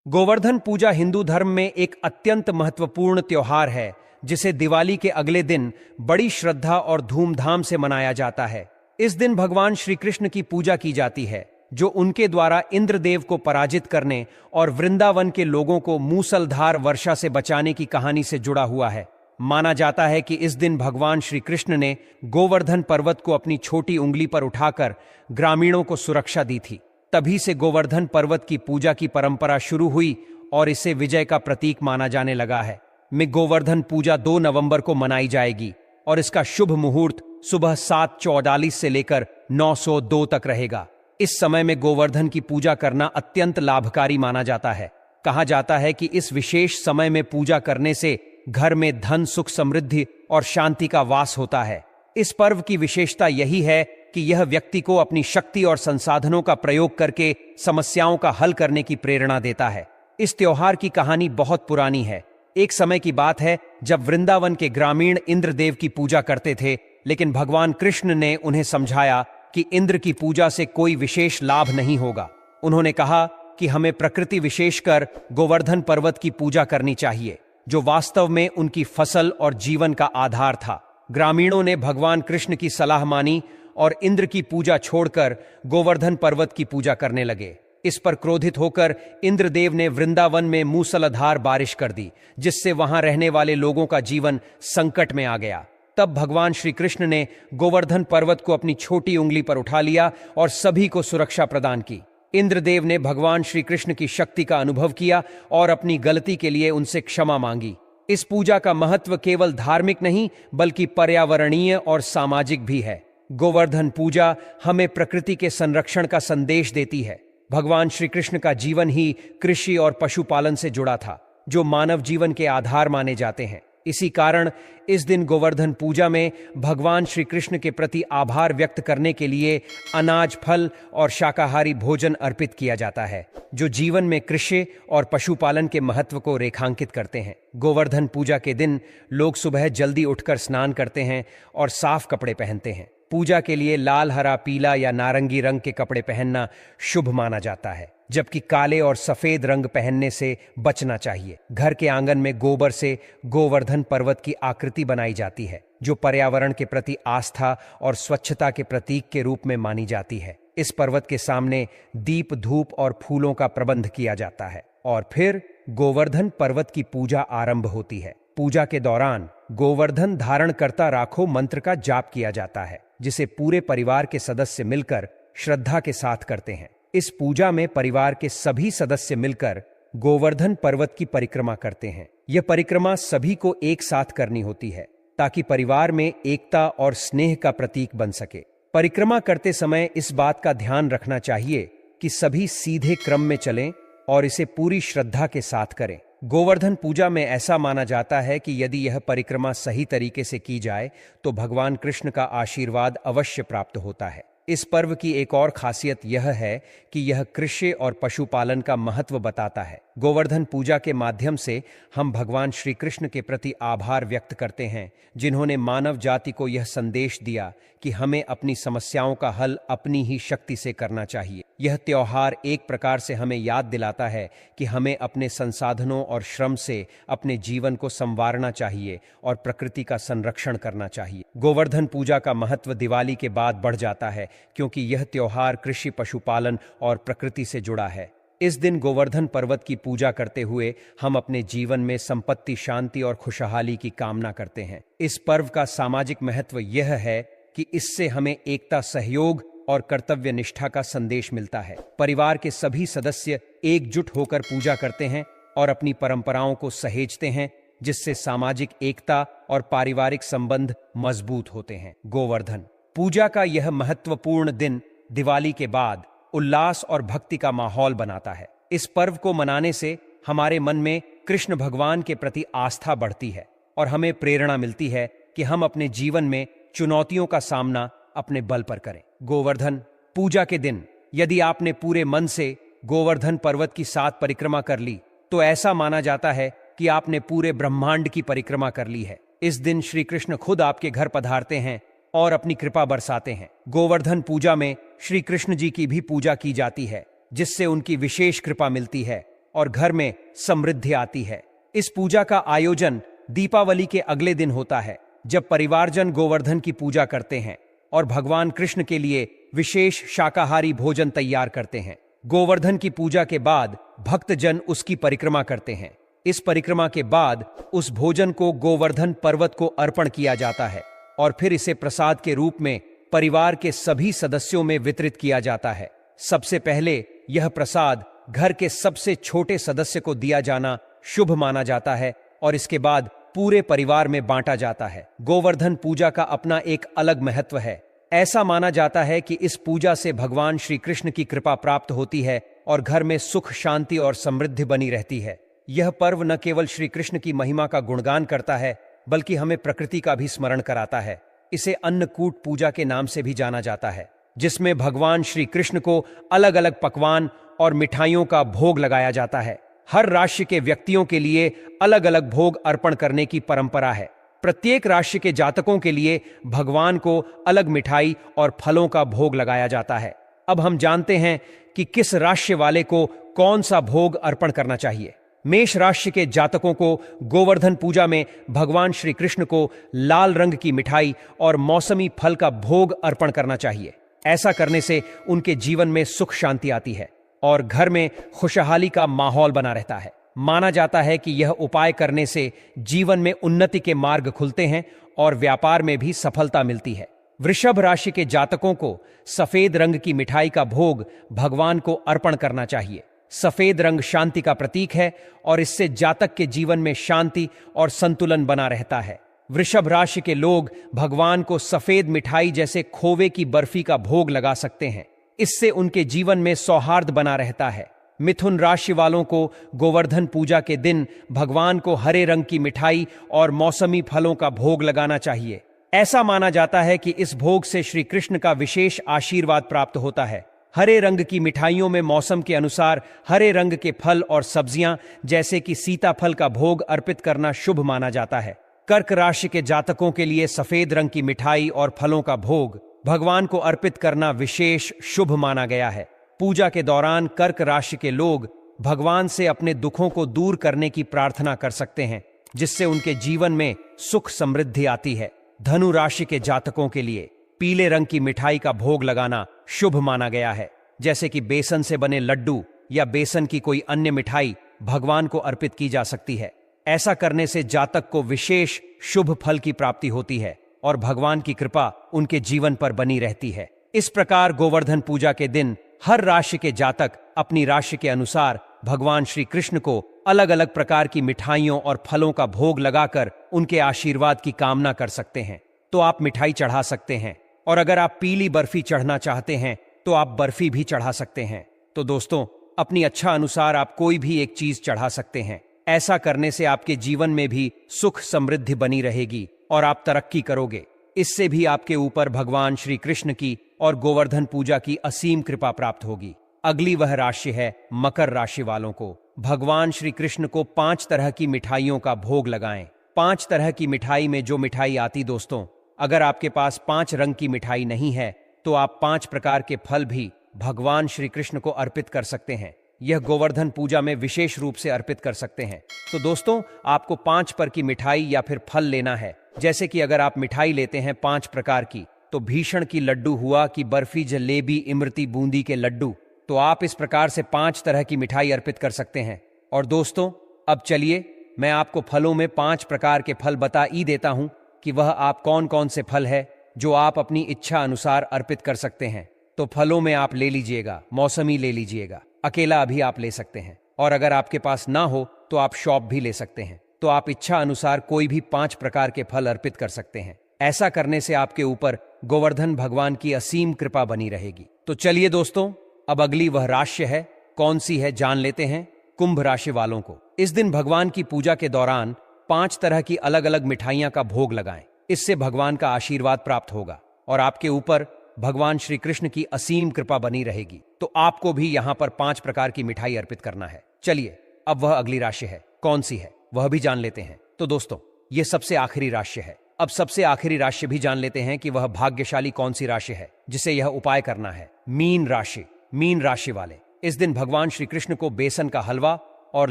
गोवर्धन पूजा हिंदू धर्म में एक अत्यंत महत्वपूर्ण त्योहार है जिसे दिवाली के अगले दिन बड़ी श्रद्धा और धूमधाम से मनाया जाता है। इस दिन भगवान श्री कृष्ण की पूजा की जाती है जो उनके द्वारा इंद्रदेव को पराजित करने और वृंदावन के लोगों को मूसलधार वर्षा से बचाने की कहानी से जुड़ा हुआ है। माना जाता है कि इस दिन भगवान श्री कृष्ण ने गोवर्धन पर्वत को अपनी छोटी उंगली पर उठाकर ग्रामीणों को सुरक्षा दी थी। तभी से गोवर्धन पर्वत की पूजा की परंपरा शुरू हुई और इसे विजय का प्रतीक माना जाने लगा है। में गोवर्धन पूजा 2 नवंबर को मनाई जाएगी और इसका शुभ मुहूर्त सुबह 7:44 से लेकर 9:02 तक रहेगा। इस समय में गोवर्धन की पूजा करना अत्यंत लाभकारी माना जाता है। कहा जाता है कि इस विशेष समय में पूजा करने से घर में धन, सुख, समृद्धि और शांति का वास होता है। इस पर्व की विशेषता यही है कि यह व्यक्ति को अपनी शक्ति और संसाधनों का प्रयोग करके समस्याओं का हल करने की प्रेरणा देता है। इस त्योहार की कहानी बहुत पुरानी है। एक समय की बात है जब वृंदावन के ग्रामीण इंद्रदेव की पूजा करते थे, लेकिन भगवान कृष्ण ने उन्हें समझाया कि इंद्र की पूजा से कोई विशेष लाभ नहीं होगा। उन्होंने कहा कि हमें प्रकृति, विशेषकर गोवर्धन पर्वत की पूजा करनी चाहिए, जो वास्तव में उनकी फसल और जीवन का आधार था। ग्रामीणों ने भगवान कृष्ण की सलाह मानी और इंद्र की पूजा छोड़कर गोवर्धन पर्वत की पूजा करने लगे। इस पर क्रोधित होकर इंद्रदेव ने वृंदावन में मूसलाधार बारिश कर दी, जिससे वहां रहने वाले लोगों का जीवन संकट में आ गया। तब भगवान श्री कृष्ण ने गोवर्धन पर्वत को अपनी छोटी उंगली पर उठा लिया और सभी को सुरक्षा प्रदान की। इंद्रदेव ने भगवान श्री कृष्ण की शक्ति का अनुभव किया और अपनी गलती के लिए उनसे क्षमा मांगी। इस पूजा का महत्व केवल धार्मिक नहीं बल्कि पर्यावरणीय और सामाजिक भी है। गोवर्धन पूजा हमें प्रकृति के संरक्षण का संदेश देती है। भगवान श्री कृष्ण का जीवन ही कृषि और पशुपालन से जुड़ा था, जो मानव जीवन के आधार माने जाते हैं। इसी कारण इस दिन गोवर्धन पूजा में भगवान श्री कृष्ण के प्रति आभार व्यक्त करने के लिए अनाज, फल और शाकाहारी भोजन अर्पित किया जाता है, जो जीवन में कृषि और पशुपालन के महत्व को रेखांकित करते हैं। गोवर्धन पूजा के दिन लोग सुबह जल्दी उठकर स्नान करते हैं और साफ कपड़े पहनते हैं। पूजा के लिए लाल, हरा, पीला या नारंगी रंग के कपड़े पहनना शुभ माना जाता है, जबकि काले और सफेद रंग पहनने से बचना चाहिए। घर के आंगन में गोबर से गोवर्धन पर्वत की आकृति बनाई जाती है, जो पर्यावरण के प्रति आस्था और स्वच्छता के प्रतीक के रूप में मानी जाती है। इस पर्वत के सामने दीप, धूप और फूलों का प्रबंध किया जाता है और फिर गोवर्धन पर्वत की पूजा आरंभ होती है। पूजा के दौरान गोवर्धन धारण करता राखो मंत्र का जाप किया जाता है, जिसे पूरे परिवार के सदस्य मिलकर श्रद्धा के साथ करते हैं। इस पूजा में परिवार के सभी सदस्य मिलकर गोवर्धन पर्वत की परिक्रमा करते हैं। यह परिक्रमा सभी को एक साथ करनी होती है ताकि परिवार में एकता और स्नेह का प्रतीक बन सके। परिक्रमा करते समय इस बात का ध्यान रखना चाहिए कि सभी सीधे क्रम में चलें और इसे पूरी श्रद्धा के साथ करें। गोवर्धन पूजा में ऐसा माना जाता है कि यदि यह परिक्रमा सही तरीके से की जाए तो भगवान कृष्ण का आशीर्वाद अवश्य प्राप्त होता है। इस पर्व की एक और खासियत यह है कि यह कृषि और पशुपालन का महत्व बताता है। गोवर्धन पूजा के माध्यम से हम भगवान श्री कृष्ण के प्रति आभार व्यक्त करते हैं, जिन्होंने मानव जाति को यह संदेश दिया कि हमें अपनी समस्याओं का हल अपनी ही शक्ति से करना चाहिए। यह त्योहार एक प्रकार से हमें याद दिलाता है कि हमें अपने संसाधनों और श्रम से अपने जीवन को संवारना चाहिए और प्रकृति का संरक्षण करना चाहिए। गोवर्धन पूजा का महत्व दिवाली के बाद बढ़ जाता है, क्योंकि यह त्योहार कृषि, पशुपालन और प्रकृति से जुड़ा है। इस दिन गोवर्धन पर्वत की पूजा करते हुए हम अपने जीवन में संपत्ति, शांति और खुशहाली की कामना करते हैं। इस पर्व का सामाजिक महत्व यह है कि इससे हमें एकता, सहयोग और कर्तव्य निष्ठा का संदेश मिलता है। परिवार के सभी सदस्य एकजुट होकर पूजा करते हैं और अपनी परंपराओं को सहेजते हैं, जिससे सामाजिक एकता और पारिवारिक संबंध मजबूत होते हैं। गोवर्धन पूजा का यह महत्वपूर्ण दिन दिवाली के बाद उल्लास और भक्ति का माहौल बनाता है। इस पर्व को मनाने से हमारे मन में कृष्ण भगवान के प्रति आस्था बढ़ती है और हमें प्रेरणा मिलती है कि हम अपने जीवन में चुनौतियों का सामना अपने बल पर करें। गोवर्धन पूजा के दिन यदि आपने पूरे मन से गोवर्धन पर्वत की 7 परिक्रमा कर ली, तो ऐसा माना जाता है कि आपने पूरे ब्रह्मांड की परिक्रमा कर ली है। इस दिन श्री कृष्ण खुद आपके घर पधारते हैं और अपनी कृपा बरसाते हैं। गोवर्धन पूजा में श्री कृष्ण जी की भी पूजा की जाती है, जिससे उनकी विशेष कृपा मिलती है और घर में समृद्धि आती है। इस पूजा का आयोजन दीपावली के अगले दिन होता है, जब परिवारजन गोवर्धन की पूजा करते हैं और भगवान कृष्ण के लिए विशेष शाकाहारी भोजन तैयार करते हैं। गोवर्धन की पूजा के बाद भक्तजन उसकी परिक्रमा करते हैं। इस परिक्रमा के बाद उस भोजन को गोवर्धन पर्वत को अर्पण किया जाता है और फिर इसे प्रसाद के रूप में परिवार के सभी सदस्यों में वितरित किया जाता है। सबसे पहले यह प्रसाद घर के सबसे छोटे सदस्य को दिया जाना शुभ माना जाता है और इसके बाद पूरे परिवार में बांटा जाता है। गोवर्धन पूजा का अपना एक अलग महत्व है। ऐसा माना जाता है कि इस पूजा से भगवान श्री कृष्ण की कृपा प्राप्त होती है और घर में सुख, शांति और समृद्धि बनी रहती है। यह पर्व न केवल श्री कृष्ण की महिमा का गुणगान करता है, बल्कि हमें प्रकृति का भी स्मरण कराता है। इसे अन्नकूट पूजा के नाम से भी जाना जाता है, जिसमें भगवान श्री कृष्ण को अलग अलग पकवान और मिठाइयों का भोग लगाया जाता है। हर राशि के व्यक्तियों के लिए अलग अलग भोग अर्पण करने की परंपरा है। प्रत्येक राशि के जातकों के लिए भगवान को अलग मिठाई और फलों का भोग लगाया जाता है। अब हम जानते हैं कि किस राशि वाले को कौन सा भोग अर्पण करना चाहिए। मेष राशि के जातकों को गोवर्धन पूजा में भगवान श्री कृष्ण को लाल रंग की मिठाई और मौसमी फल का भोग अर्पण करना चाहिए। ऐसा करने से उनके जीवन में सुख शांति आती है और घर में खुशहाली का माहौल बना रहता है। माना जाता है कि यह उपाय करने से जीवन में उन्नति के मार्ग खुलते हैं और व्यापार में भी सफलता मिलती है। वृषभ राशि के जातकों को सफेद रंग की मिठाई का भोग भगवान को अर्पण करना चाहिए। सफेद रंग शांति का प्रतीक है और इससे जातक के जीवन में शांति और संतुलन बना रहता है। वृषभ राशि के लोग भगवान को सफेद मिठाई जैसे खोवे की बर्फी का भोग लगा सकते हैं। इससे उनके जीवन में सौहार्द बना रहता है। मिथुन राशि वालों को गोवर्धन पूजा के दिन भगवान को हरे रंग की मिठाई और मौसमी फलों का भोग लगाना चाहिए। ऐसा माना जाता है कि इस भोग से श्री कृष्ण का विशेष आशीर्वाद प्राप्त होता है। हरे रंग की मिठाइयों में मौसम के अनुसार हरे रंग के फल और सब्जियां जैसे कि सीताफल का भोग अर्पित करना शुभ माना जाता है। कर्क राशि के जातकों के लिए सफेद रंग की मिठाई और फलों का भोग भगवान को अर्पित करना विशेष शुभ माना गया है। पूजा के दौरान कर्क राशि के लोग भगवान से अपने दुखों को दूर करने की प्रार्थना कर सकते हैं, जिससे उनके जीवन में सुख समृद्धि आती है। धनु राशि के जातकों के लिए पीले रंग की मिठाई का भोग लगाना शुभ माना गया है, जैसे कि बेसन से बने लड्डू या बेसन की कोई अन्य मिठाई भगवान को अर्पित की जा सकती है। ऐसा करने से जातक को विशेष शुभ फल की प्राप्ति होती है और भगवान की कृपा उनके जीवन पर बनी रहती है। इस प्रकार गोवर्धन पूजा के दिन हर राशि के जातक अपनी राशि के अनुसार भगवान श्री कृष्ण को अलग अलग प्रकार की मिठाइयों और फलों का भोग लगाकर उनके आशीर्वाद की कामना कर सकते हैं। तो आप मिठाई चढ़ा सकते हैं, और अगर आप पीली बर्फी चढ़ना चाहते हैं तो आप बर्फी भी चढ़ा सकते हैं। तो दोस्तों, अपनी अच्छा अनुसार आप कोई भी एक चीज चढ़ा सकते हैं। ऐसा करने से आपके जीवन में भी सुख समृद्धि बनी रहेगी और आप तरक्की करोगे। इससे भी आपके ऊपर भगवान श्री कृष्ण की और गोवर्धन पूजा की असीम कृपा प्राप्त होगी। अगली वह राशि है मकर राशि वालों को भगवान श्री कृष्ण को 5 तरह की मिठाइयों का भोग लगाएं। 5 तरह की मिठाई में जो मिठाई आती, दोस्तों, अगर आपके पास 5 रंग की मिठाई नहीं है तो आप 5 प्रकार के फल भी भगवान श्री कृष्ण को अर्पित कर सकते हैं। यह गोवर्धन पूजा में विशेष रूप से अर्पित कर सकते हैं। तो दोस्तों, आपको 5 पर की मिठाई या फिर फल लेना है। जैसे कि अगर आप मिठाई लेते हैं 5 प्रकार की, तो भीषण की लड्डू हुआ कि बर्फी, जलेबी, इमरती, बूंदी के लड्डू, तो आप इस प्रकार से 5 तरह की मिठाई अर्पित कर सकते हैं। और दोस्तों, अब चलिए मैं आपको फलों में 5 प्रकार के फल बता ही देता हूं कि वह आप कौन कौन से फल है जो आप अपनी इच्छा अनुसार अर्पित कर सकते हैं। तो फलों में आप ले लीजिएगा, मौसमी ले लीजिएगा, अकेला भी आप ले सकते हैं, और अगर आपके पास ना हो तो आप शॉप भी ले सकते हैं। तो आप इच्छा अनुसार कोई भी 5 प्रकार के फल अर्पित कर सकते हैं। ऐसा करने से आपके ऊपर गोवर्धन भगवान की असीम कृपा बनी रहेगी। तो चलिए दोस्तों, अब अगली वह राशि है, कौन सी है जान लेते हैं। कुंभ राशि वालों को इस दिन भगवान की पूजा के दौरान 5 तरह की अलग अलग मिठाइयां का भोग लगाएं। इससे भगवान का आशीर्वाद प्राप्त होगा और आपके ऊपर भगवान श्री कृष्ण की असीम कृपा बनी रहेगी। तो आपको भी यहां पर 5 प्रकार की मिठाई अर्पित करना है। चलिए, अब वह अगली राशि है, कौन सी है वह भी जान लेते हैं। तो दोस्तों, यह सबसे आखिरी राशि है। अब सबसे आखिरी राशि भी जान लेते हैं कि वह भाग्यशाली कौन सी राशि है जिसे यह उपाय करना है। मीन राशि। मीन राशि वाले इस दिन भगवान श्री कृष्ण को बेसन का हलवा और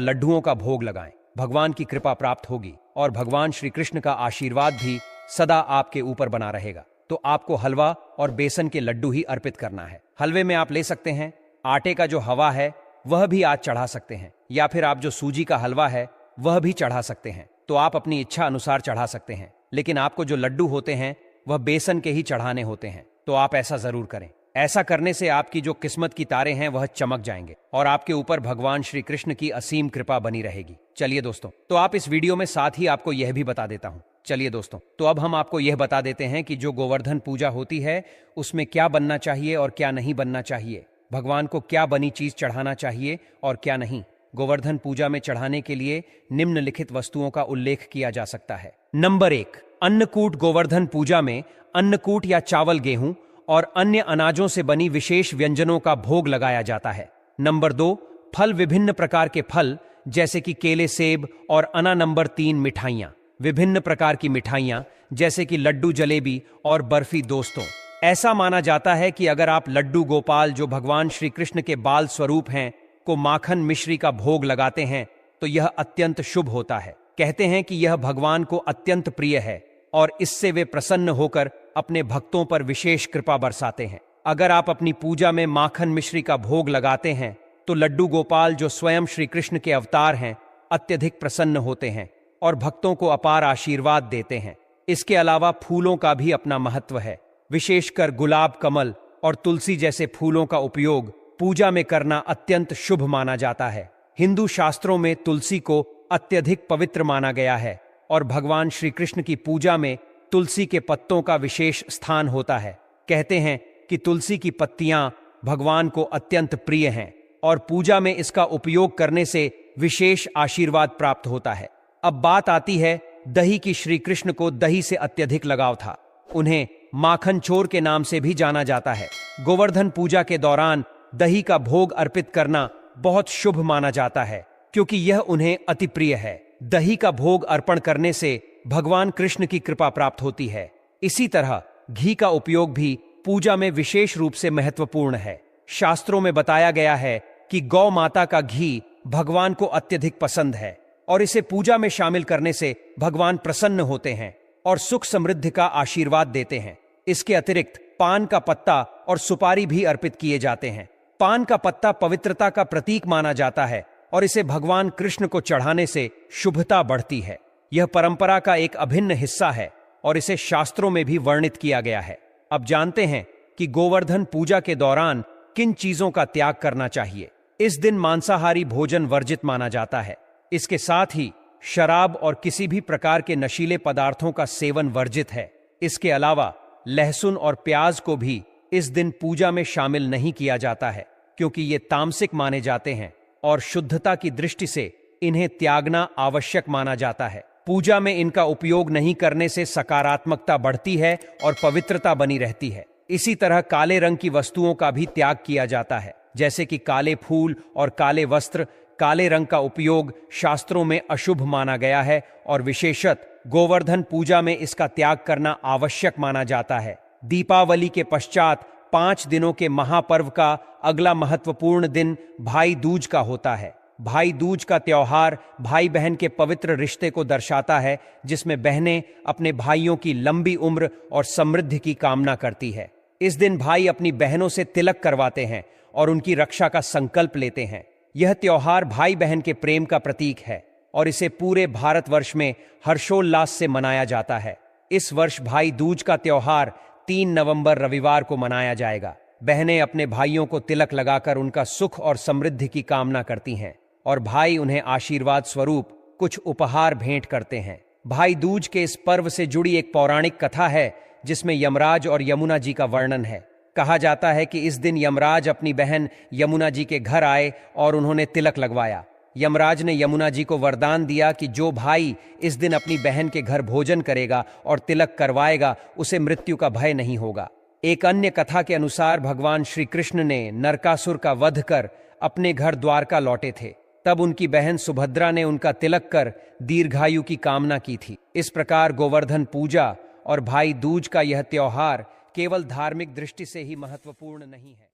लड्डुओं का भोग लगाएं। भगवान की कृपा प्राप्त होगी और भगवान श्री कृष्ण का आशीर्वाद भी सदा आपके ऊपर बना रहेगा। तो आपको हलवा और बेसन के लड्डू ही अर्पित करना है। हलवे में आप ले सकते हैं आटे का जो हवा है वह भी आज चढ़ा सकते हैं, या फिर आप जो सूजी का हलवा है वह भी चढ़ा सकते हैं। तो आप अपनी इच्छा अनुसार चढ़ा सकते हैं, लेकिन आपको जो लड्डू होते हैं वह बेसन के ही चढ़ाने होते हैं। तो आप ऐसा जरूर करें। ऐसा करने से आपकी जो किस्मत की तारे हैं वह चमक जाएंगे और आपके ऊपर भगवान श्री कृष्ण की असीम कृपा बनी रहेगी। चलिए दोस्तों, तो आप इस वीडियो में साथ ही आपको यह भी बता देता हूं। चलिए दोस्तों, तो अब हम आपको यह बता देते हैं कि जो गोवर्धन पूजा होती है उसमें क्या बनना चाहिए और क्या नहीं बनना चाहिए। भगवान को क्या बनी चीज चढ़ाना चाहिए और क्या नहीं। गोवर्धन पूजा में चढ़ाने के लिए निम्नलिखित वस्तुओं का उल्लेख किया जा सकता है। नंबर 1, अन्नकूट। गोवर्धन पूजा में अन्नकूट या चावल, गेहूं और अन्य अनाजों से बनी विशेष व्यंजनों का भोग लगाया जाता है। नंबर 2, फल। विभिन्न प्रकार के फल जैसे कि केले, सेब और अना। नंबर 3, मिठाइयां। विभिन्न प्रकार की मिठाइयां जैसे कि लड्डू, जलेबी और बर्फी। दोस्तों, ऐसा माना जाता है कि अगर आप लड्डू गोपाल, जो भगवान श्री कृष्ण के बाल स्वरूप हैं, को माखन मिश्री का भोग लगाते हैं तो यह अत्यंत शुभ होता है। कहते हैं कि यह भगवान को अत्यंत प्रिय है और इससे वे प्रसन्न होकर अपने भक्तों पर विशेष कृपा बरसाते हैं। अगर आप अपनी पूजा में माखन मिश्री का भोग लगाते हैं तो लड्डू गोपाल, जो स्वयं श्री कृष्ण के अवतार हैं, अत्यधिक प्रसन्न होते हैं और भक्तों को अपार आशीर्वाद देते हैं। इसके अलावा फूलों का भी अपना महत्व है। विशेषकर गुलाब, कमल और तुलसी जैसे फूलों का उपयोग पूजा में करना अत्यंत शुभ माना जाता है। हिंदू शास्त्रों में तुलसी को अत्यधिक पवित्र माना गया है और भगवान श्री कृष्ण की पूजा में तुलसी के पत्तों का विशेष स्थान होता है। कहते हैं कि तुलसी की पत्तियां भगवान को अत्यंत प्रिय हैं और पूजा में इसका उपयोग करने से विशेष आशीर्वाद प्राप्त होता है। अब बात आती है दही की। श्री कृष्ण को दही से अत्यधिक लगाव था। उन्हें माखन चोर के नाम से भी जाना जाता है। गोवर्धन पूजा के दौरान दही का भोग अर्पित करना बहुत शुभ माना जाता है क्योंकि यह उन्हें अति प्रिय है। दही का भोग अर्पण करने से भगवान कृष्ण की कृपा प्राप्त होती है। इसी तरह घी का उपयोग भी पूजा में विशेष रूप से महत्वपूर्ण है। शास्त्रों में बताया गया है कि गौ माता का घी भगवान को अत्यधिक पसंद है और इसे पूजा में शामिल करने से भगवान प्रसन्न होते हैं और सुख समृद्धि का आशीर्वाद देते हैं। इसके अतिरिक्त पान का पत्ता और सुपारी भी अर्पित किए जाते हैं। पान का पत्ता पवित्रता का प्रतीक माना जाता है और इसे भगवान कृष्ण को चढ़ाने से शुभता बढ़ती है। यह परंपरा का एक अभिन्न हिस्सा है और इसे शास्त्रों में भी वर्णित किया गया है। अब जानते हैं कि गोवर्धन पूजा के दौरान किन चीजों का त्याग करना चाहिए। इस दिन मांसाहारी भोजन वर्जित माना जाता है। इसके साथ ही शराब और किसी भी प्रकार के नशीले पदार्थों का सेवन वर्जित है। इसके अलावा लहसुन और प्याज को भी इस दिन पूजा में शामिल नहीं किया जाता है क्योंकि ये तामसिक माने जाते हैं और शुद्धता की दृष्टि से इन्हें त्यागना आवश्यक माना जाता है। पूजा में इनका उपयोग नहीं करने से सकारात्मकता बढ़ती है और पवित्रता बनी रहती है। इसी तरह काले रंग की वस्तुओं का भी त्याग किया जाता है, जैसे कि काले फूल और काले वस्त्र। काले रंग का उपयोग शास्त्रों में अशुभ माना गया है और विशेषत गोवर्धन पूजा में इसका त्याग करना आवश्यक माना जाता है। दीपावली के पश्चात 5 दिनों के महापर्व का अगला महत्वपूर्ण दिन भाई दूज का होता है। भाई दूज का त्योहार भाई बहन के पवित्र रिश्ते को दर्शाता है, जिसमें बहनें अपने भाइयों की लंबी उम्र और समृद्धि की कामना करती है। इस दिन भाई अपनी बहनों से तिलक करवाते हैं और उनकी रक्षा का संकल्प लेते हैं। यह त्योहार भाई बहन के प्रेम का प्रतीक है और इसे पूरे भारतवर्ष में हर्षोल्लास से मनाया जाता है। इस वर्ष भाई दूज का त्योहार 3 नवंबर रविवार को मनाया जाएगा। बहनें अपने भाइयों को तिलक लगाकर उनका सुख और समृद्धि की कामना करती हैं और भाई उन्हें आशीर्वाद स्वरूप कुछ उपहार भेंट करते हैं। भाई दूज के इस पर्व से जुड़ी एक पौराणिक कथा है जिसमें यमराज और यमुना जी का वर्णन है। कहा जाता है कि इस दिन यमराज अपनी बहन यमुना जी के घर आए और उन्होंने तिलक लगवाया। यमराज ने यमुना जी को वरदान दिया कि जो भाई इस दिन अपनी बहन के घर भोजन करेगा और तिलक करवाएगा उसे मृत्यु का भय नहीं होगा। एक अन्य कथा के अनुसार भगवान श्री कृष्ण ने नरकासुर का वध कर अपने घर द्वारका लौटे थे। तब उनकी बहन सुभद्रा ने उनका तिलक कर दीर्घायु की कामना की थी। इस प्रकार गोवर्धन पूजा और भाई दूज का यह त्योहार केवल धार्मिक दृष्टि से ही महत्वपूर्ण नहीं है।